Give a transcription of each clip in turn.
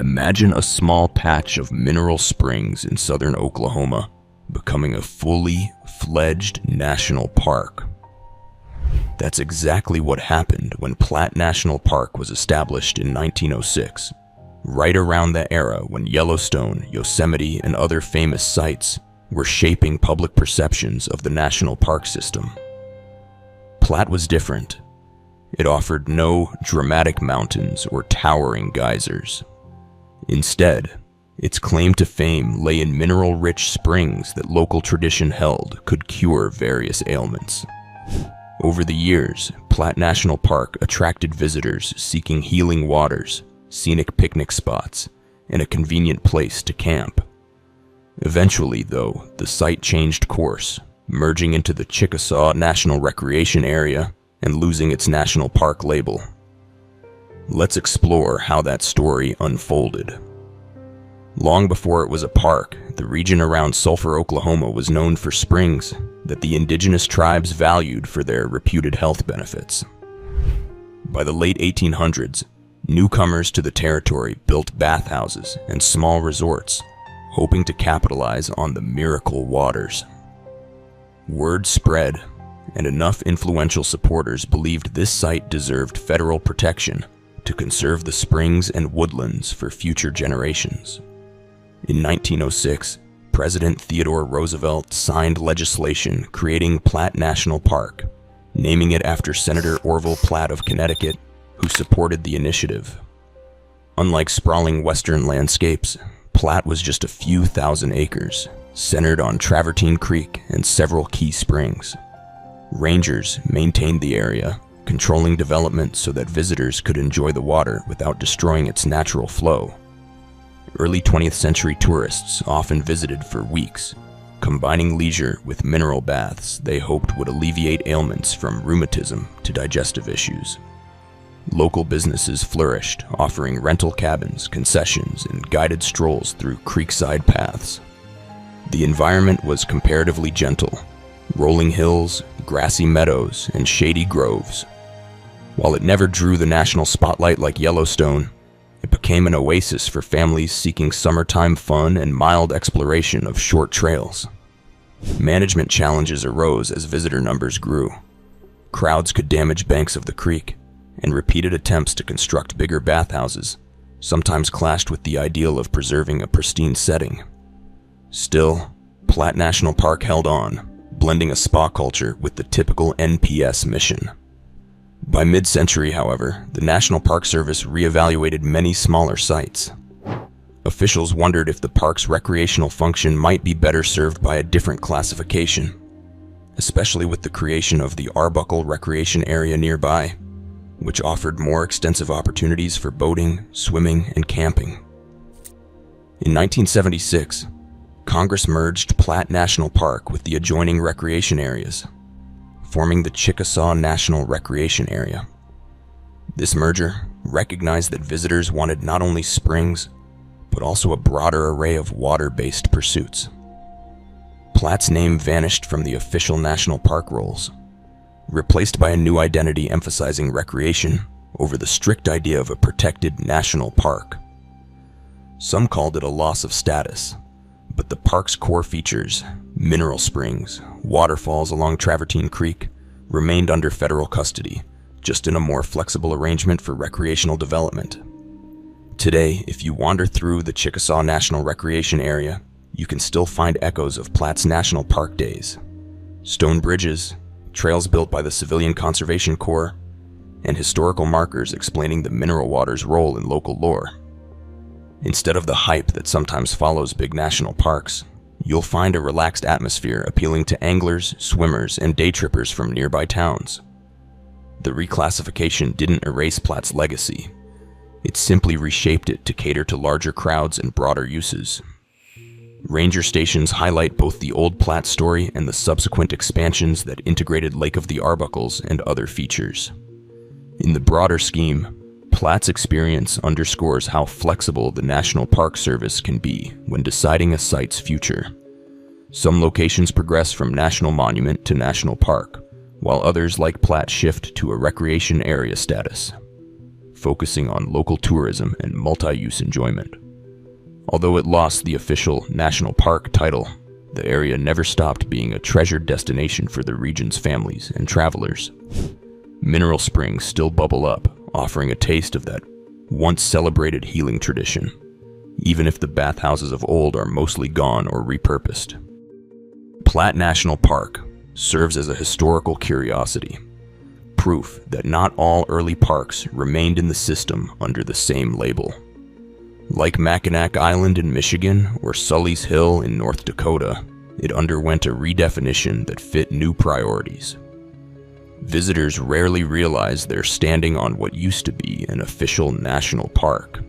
Imagine a small patch of mineral springs in southern Oklahoma becoming a fully fledged national park. That's exactly what happened when Platt National Park was established in 1906, right around the era when Yellowstone, Yosemite, and other famous sites were shaping public perceptions of the national park system. Platt was different. It offered no dramatic mountains or towering geysers. Instead, its claim to fame lay in mineral-rich springs that local tradition held could cure various ailments. Over the years, Platt National Park attracted visitors seeking healing waters, scenic picnic spots, and a convenient place to camp. Eventually, though, the site changed course, merging into the Chickasaw National Recreation Area and losing its national park label. Let's explore how that story unfolded. Long before it was a park, the region around Sulphur, Oklahoma was known for springs that the indigenous tribes valued for their reputed health benefits. By the late 1800s, newcomers to the territory built bathhouses and small resorts, hoping to capitalize on the miracle waters. Word spread, and enough influential supporters believed this site deserved federal protection to conserve the springs and woodlands for future generations. In 1906, President Theodore Roosevelt signed legislation creating Platt National Park, naming it after Senator Orville Platt of Connecticut, who supported the initiative. Unlike sprawling western landscapes, Platt was just a few thousand acres, centered on Travertine Creek and several key springs. Rangers maintained the area, controlling development so that visitors could enjoy the water without destroying its natural flow. Early 20th century tourists often visited for weeks, combining leisure with mineral baths they hoped would alleviate ailments from rheumatism to digestive issues. Local businesses flourished, offering rental cabins, concessions, and guided strolls through creekside paths. The environment was comparatively gentle, rolling hills, grassy meadows, and shady groves. While it never drew the national spotlight like Yellowstone, it became an oasis for families seeking summertime fun and mild exploration of short trails. Management challenges arose as visitor numbers grew. Crowds could damage banks of the creek, and repeated attempts to construct bigger bathhouses sometimes clashed with the ideal of preserving a pristine setting. Still, Platt National Park held on, blending a spa culture with the typical NPS mission. By mid-century, however, the National Park Service reevaluated many smaller sites. Officials wondered if the park's recreational function might be better served by a different classification, especially with the creation of the Arbuckle Recreation Area nearby, which offered more extensive opportunities for boating, swimming, and camping. In 1976, Congress merged Platt National Park with the adjoining recreation areas, forming the Chickasaw National Recreation Area. This merger recognized that visitors wanted not only springs, but also a broader array of water-based pursuits. Platt's name vanished from the official national park rolls, replaced by a new identity emphasizing recreation over the strict idea of a protected national park. Some called it a loss of status, but the park's core features, mineral springs, waterfalls along Travertine Creek, remained under federal custody, just in a more flexible arrangement for recreational development. Today, if you wander through the Chickasaw National Recreation Area, you can still find echoes of Platt's National Park days. Stone bridges, trails built by the Civilian Conservation Corps, and historical markers explaining the mineral water's role in local lore. Instead of the hype that sometimes follows big national parks, you'll find a relaxed atmosphere appealing to anglers, swimmers, and day trippers from nearby towns. The reclassification didn't erase Platt's legacy. It simply reshaped it to cater to larger crowds and broader uses. Ranger stations highlight both the old Platt story and the subsequent expansions that integrated Lake of the Arbuckles and other features. In the broader scheme, Platt's experience underscores how flexible the National Park Service can be when deciding a site's future. Some locations progress from national monument to national park, while others like Platt shift to a recreation area status. focusing on local tourism and multi-use enjoyment. Although it lost the official national park title, the area never stopped being a treasured destination for the region's families and travelers. Mineral springs still bubble up, offering a taste of that once celebrated healing tradition, even if the bathhouses of old are mostly gone or repurposed. Platt National Park serves as a historical curiosity, proof that not all early parks remained in the system under the same label. Like Mackinac Island in Michigan or Sully's Hill in North Dakota, it underwent a redefinition that fit new priorities. Visitors rarely realize they're standing on what used to be an official national park.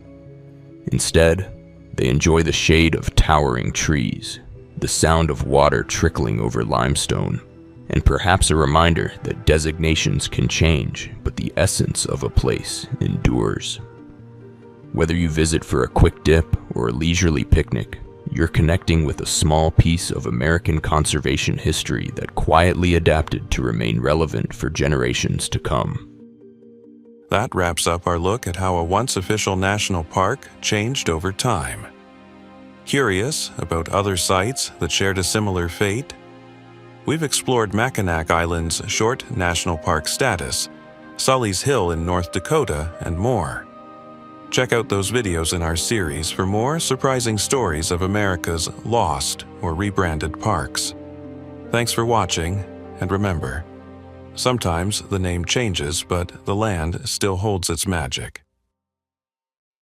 Instead, they enjoy the shade of towering trees, the sound of water trickling over limestone, and perhaps a reminder that designations can change, but the essence of a place endures. Whether you visit for a quick dip or a leisurely picnic, you're connecting with a small piece of American conservation history that quietly adapted to remain relevant for generations to come. That wraps up our look at how a once official national park changed over time. Curious about other sites that shared a similar fate? We've explored Mackinac Island's short national park status, Sully's Hill in North Dakota, and more. Check out those videos in our series for more surprising stories of America's lost or rebranded parks. Thanks for watching, and remember, sometimes the name changes, but the land still holds its magic.